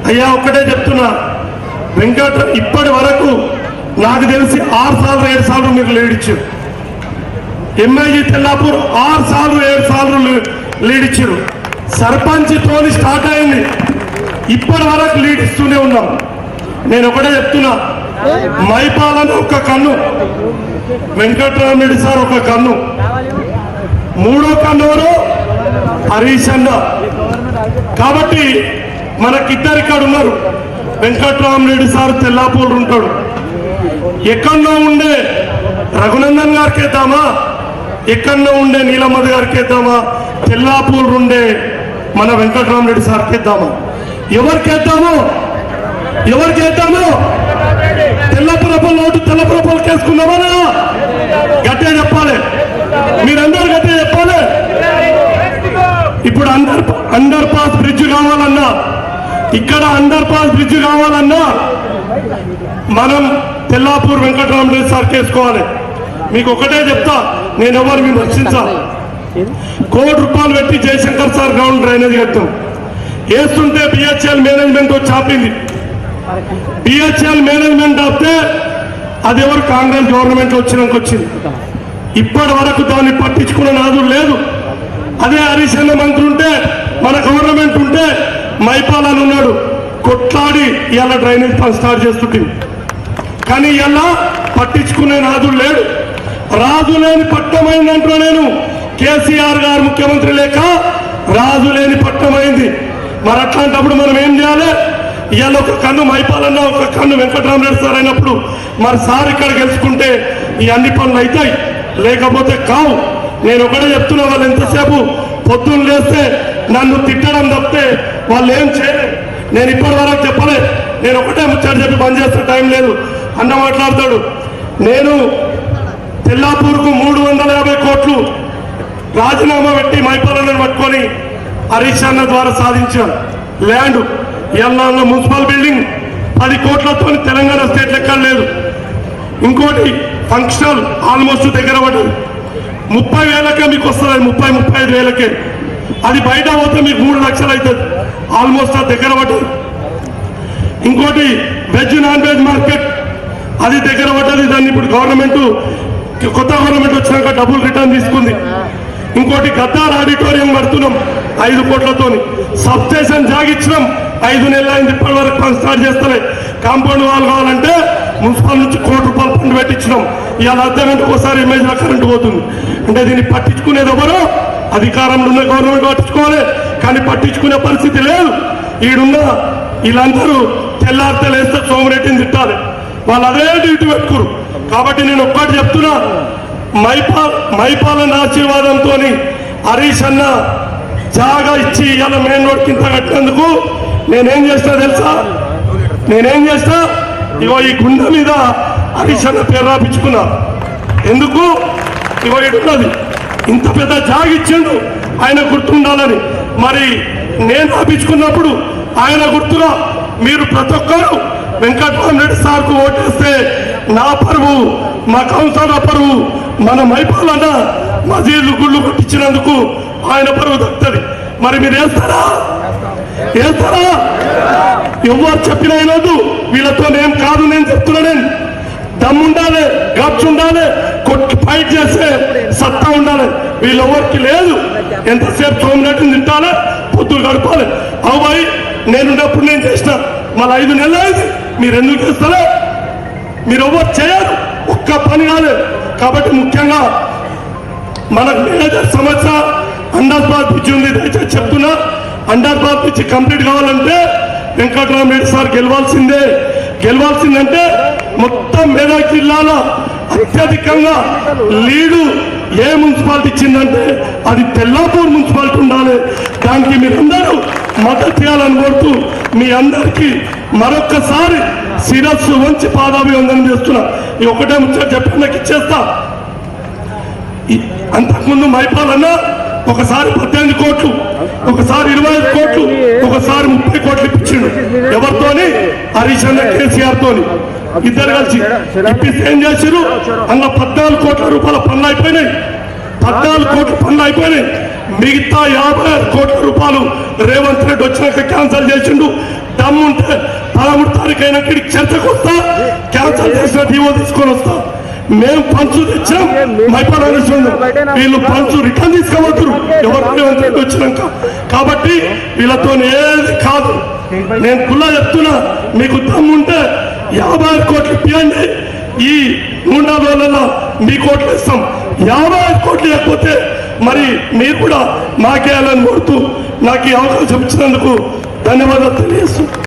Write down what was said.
అయ్యా ఒక్కటే చెప్తున్నా, వెంకట ఇప్పటి వరకు నాకు తెలిసి 6 సార్లు 7 సార్లు మీకు లీడ్ ఇచ్చారు. ఎంఐజీ తెల్లాపూర్ 6 సార్లు 7 సార్లు లీడ్ ఇచ్చారు. సర్పంచ్తోని స్టార్ట్ అయింది, ఇప్పటి వరకు లీడ్ ఇస్తూనే ఉన్నాం. నేను ఒకటే చెప్తున్నా, మైపాలన ఒక కన్ను, వెంకట్రామరెడ్డి సార్ ఒక కన్ను, మూడో కన్ను ఎవరు హరీష్ అన్న. కాబట్టి మనకిద్దరు ఇక్కడ ఉన్నారు. వెంకట్రామరెడ్డి సార్ తెల్లాపూర్ ఉంటాడు, ఎక్కడో ఉండే రఘునందన్ గారికి వేద్దామా, ఎక్కడో ఉండే నీలమ్మది గారికి వేద్దామా, తెల్లాపూర్ ఉండే మన వెంకట్రామరెడ్డి సార్కి వేద్దామా? ఎవరికి వేద్దాము? ఎవరికి వేద్దాము? తెల్లపురపల్ ఓటు తెల్లపురపల్కి వేసుకుందామా? గట్టిగా చెప్పాలి, మీరందరూ గట్టిగా చెప్పాలి. ఇప్పుడు అండర్ పాస్ బ్రిడ్జ్ కావాలన్నా, ఇక్కడ అండర్ పాస్ బ్రిడ్జ్ కావాలన్నా మనం తెల్లాపూర్ వెంకట్రామరెడ్డి సార్కి వేసుకోవాలి. మీకు ఒకటే చెప్తా, నేను ఎవరు మీరు రక్షించాలి. ₹1 కోటి పెట్టి జయశంకర్ సార్ గ్రౌండ్ డ్రైనేజ్ కట్టాం, వేస్తుంటే బిహెచ్ఎల్ మేనేజ్మెంట్ వచ్చి ఆపింది. బిహెచ్ఎల్ మేనేజ్మెంట్ ఆపితే అది ఎవరు కాంగ్రెస్ గవర్నమెంట్ వచ్చినాక వచ్చింది. ఇప్పటి వరకు దాన్ని పట్టించుకున్న నాదుడు లేదు. అదే హరీష్ అన్న మంత్రి ఉంటే, మన గవర్నమెంట్ ఉంటే మైపాలని ఉన్నాడు, కొట్లాడి ఇలా డ్రైనేజ్ పని స్టార్ట్ చేస్తుంటుంది. కానీ ఇలా పట్టించుకునే నాదుడు లేడు. రాజు లేని పట్టమైందంటూ నేను కేసీఆర్ గారు ముఖ్యమంత్రి లేక రాజు లేని పట్టమైంది. మరి అట్లాంటప్పుడు మనం ఏం చేయాలి? ఇవాళ ఒక కన్ను మైపాలన్న, ఒక కన్ను వెంకట్రామరెడ్డి సార్ అయినప్పుడు మరి సార్ ఇక్కడ గెలుచుకుంటే ఈ అన్ని పనులు అవుతాయి, లేకపోతే కావు. నేను ఒకటే చెప్తున్నా, వాళ్ళు ఎంతసేపు పొద్దున్న లేస్తే నన్ను తిట్టడం తప్పితే వాళ్ళు ఏం చేయలేదు. నేను ఇప్పటి వరకు చెప్పలే. నేను ఒకటే ముచ్చట చెప్పి బంద్ చేస్తే టైం లేదు. అన్న మాట్లాడతాడు, నేను తెల్లాపూర్కు 350 కోట్లు రాజీనామా పెట్టి మైపాలన్నను పట్టుకొని హరీష్ అన్న ద్వారా సాధించాను. ల్యాండ్ ఇలా మున్సిపల్ బిల్డింగ్ 10 కోట్లతో తెలంగాణ స్టేట్ లెక్క లేదు. ఇంకోటి ఫంక్షనల్ ఆల్మోస్ట్ దగ్గర పడ్డది, 30,000కే మీకు వస్తుంది, 30-35,000కే. అది బయట పోతే మీకు 3 లక్షలు అవుతుంది, ఆల్మోస్ట్ అది దగ్గర పడ్డది. ఇంకోటి వెజ్ నాన్ వెజ్ మార్కెట్, అది దగ్గర పడ్డది. దాన్ని ఇప్పుడు గవర్నమెంట్, కొత్త గవర్నమెంట్ వచ్చినాక డబ్బులు రిటర్న్ తీసుకుంది. ఇంకోటి గద్దార్ ఆడిటోరియం కడుతున్నాం 5 కోట్లతో. సబ్ స్టేషన్ జాగిచ్చినాం, 5 నెలలు అయింది, ఇప్పటి వరకు పని స్టార్ట్ చేస్తలే. కాంపౌండ్ వాల్ కావాలంటే మున్సిపల్ నుంచి ₹1 కోటి ఫండ్ పెట్టించినాం. ఇవాళ అర్ధ గంటకు ఒకసారి ఇమేజ్లో కరెంటు పోతుంది. అంటే దీన్ని పట్టించుకునేది ఎవరో, అధికారంలో ఉన్న గవర్నమెంట్ పట్టించుకోవాలి, కానీ పట్టించుకునే పరిస్థితి లేదు. ఈడున్న వీళ్ళందరూ తెల్లారితేలేస్తే సోమరెడ్డిని తిట్టాలి, వాళ్ళు అదే డ్యూటీ పెట్టుకోరు. కాబట్టి నేను ఒక్కటి చెప్తున్నా, మైపాలన ఆశీర్వాదంతో హరీష్ అన్న జాగా ఇచ్చి ఇలా మెయిన్ రోడ్ కింద కట్టినందుకు నేనేం చేస్తా తెలుసా? నేనేం చేస్తా, ఇగో ఈ గుండె మీద హరీష్ అన్న పేరు రాపించుకున్నా. ఎందుకు? ఇగో ఇటున్నది, ఇంత పెద్ద జాగా ఇచ్చిండు, ఆయన గుర్తుండాలని. మరి నేను రాపించుకున్నప్పుడు ఆయన గుర్తుగా మీరు ప్రతి ఒక్కరు వెంకట్రామరెడ్డి సార్కు ఓటేస్తే నా పరువు, మా కౌన్సిలర్ పరువు, మన మైపాలన్న మసీదులు గుళ్ళు కొట్టించినందుకు ఆయన పరువు దక్కుతుంది. మరి మీరు వేస్తారా? వేస్తారా? ఎవరు చెప్పినా అయినద్దు, వీళ్ళతో ఏం కాదు. నేను చెప్తున్నా, నేను దమ్ముండాలి, గట్స్ ఉండాలి, కొట్టి ఫైట్ చేస్తే సత్తా ఉండాలి. వీళ్ళెవరికి లేదు. ఎంతసేపు సోమరెడ్డిని తింటాలి, పొద్దులు గడపాలి. అవ్వాయి నేనున్నప్పుడు నేను చేసిన, మళ్ళీ 5 నెలలు అయింది, మీరు ఎందుకు చేస్తారా? మీరు ఎవరు చేయరు, ఒక్క పని కాలేదు. కాబట్టి ముఖ్యంగా మనకు మేజర్ సమస్య అండర్ పాస్ బ్రిడ్జ్ ఉంది. దయచేసి చెప్తున్నా, అండర్ పాస్ బ్రిడ్జ్ కంప్లీట్ కావాలంటే వెంకట్రామరెడ్డి సార్ గెలవాల్సిందంటే మొత్తం మెదక్ జిల్లాలో అత్యధికంగా లీడు ఏ మున్సిపాలిటీ ఇచ్చిందంటే అది తెల్లాపూర్ మున్సిపాలిటీ ఉండాలి. దానికి మీరందరూ మద్దతు చేయాలని కోరుతూ మీ అందరికీ మరొక్కసారి శిరస్సు వంచి పాదాభివందనం చేస్తున్నా. ఈ ఒకటే ముచ్చట చెప్పి నాకు ఇచ్చేస్తా. అంతకుముందు మైపాలన్న ఒకసారి 18 కోట్లు, ఒకసారి 25 కోట్లు, ఒకసారి 30 కోట్లు ఇప్పించిండు. ఎవరితోని? హరీష్ అన్న కేసీఆర్ తోని ఇద్దరు కలిసి ఇప్పిస్తే ఏం చేశారు? అందులో 14 కోట్ల రూపాయల పనులు అయిపోయినాయి. 14 కోట్ల పనులు అయిపోయినాయి. మిగతా 56 కోట్ల రూపాయలు రేవంత్ రెడ్డి వచ్చినాక క్యాన్సల్ చేసిండు. దమ్ముంటే 13 తారీఖు అయినా ఇక్కడికి చర్చకు వస్తా, క్యాన్సల్ చేసిన జీవో తీసుకొని వస్తా. మేము పంచు తెచ్చాం మైపడాల్సింది, వీళ్ళు పంచు రిటర్న్ తీసుకోవద్దు ఎవరు వచ్చినాక. కాబట్టి వీళ్ళతో ఏది కాదు. నేను కుల్లా చెప్తున్నా, మీకు దమ్ముంటే 50 కోట్లు ఇవ్వండి, ఈ 3 రోజులలో మీ కోట్లు ఇస్తాం. 50 కోట్లు లేకపోతే మరి మీరు కూడా మాకేయాలని కోరుతూ నాకు ఈ అవకాశం ఇచ్చినందుకు ధన్యవాదాలు తెలియజేస్తున్నాను.